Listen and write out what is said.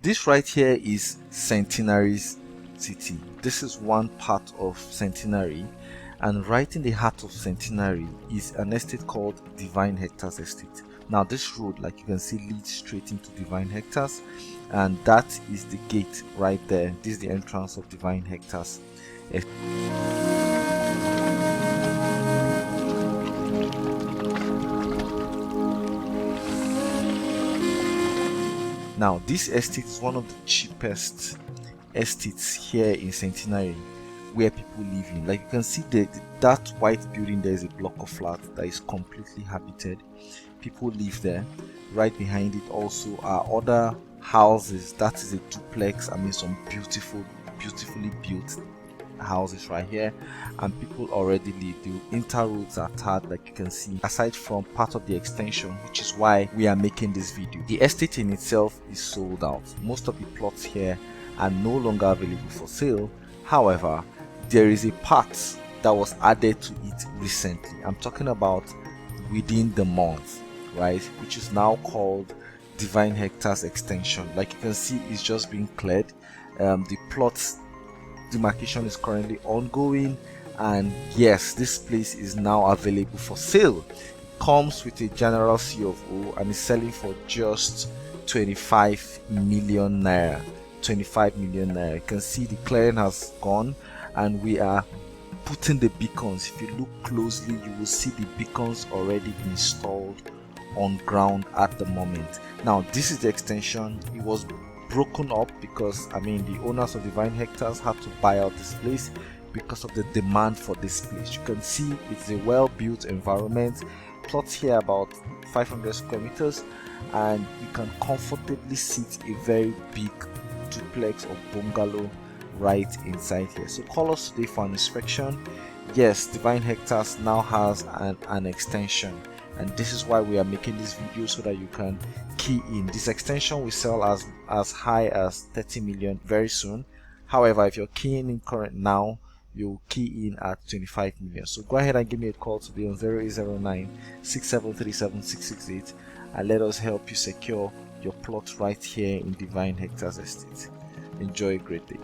This right here is Centenary's city. This is one part of Centenary, and right in the heart of Centenary is an estate called Divine Hectares Estate. Now this road, like you can see, leads straight into Divine Hectares, and that is the gate right there. This is the entrance of Divine Hectares. Now this estate is one of the cheapest estates here in Centenary where people live in. Like you can see that white building, there is a block of flats that is completely habited. People live there. Right behind it also are other houses. That is a duplex. I mean, some beautifully built houses right here, and people already live. The interroads are tarred, like you can see, aside from part of the extension, which is why we are making this video. The estate in itself is sold out. Most of the plots here are no longer available for sale. However, there is a part that was added to it recently. I'm talking about within the month, right, which is now called Divine Hectares Extension. Like you can see, it's just being cleared. The plots demarcation is currently ongoing, and yes, this place is now available for sale. It comes with a general C of O and is selling for just 25 million naira. 25 million naira. You can see the clearing has gone, and we are putting the beacons. If you look closely, you will see the beacons already installed on ground at the moment. Now this is the extension. It was broken up because, I mean, the owners of Divine Hectares had to buy out this place because of the demand for this place. You can see it's a well-built environment. Plots here about 500 square meters, and you can comfortably sit a very big duplex or bungalow right inside here. So call us today for an inspection. Yes, Divine Hectares now has an extension, and this is why we are making this video, so that you can key in. This extension will sell as high as 30 million very soon. However, if you're keying in current now, you'll key in at 25 million. So go ahead and give me a call today on 0809 6737 668, and let us help you secure your plot right here in Divine Hectares Estate. Enjoy a great day.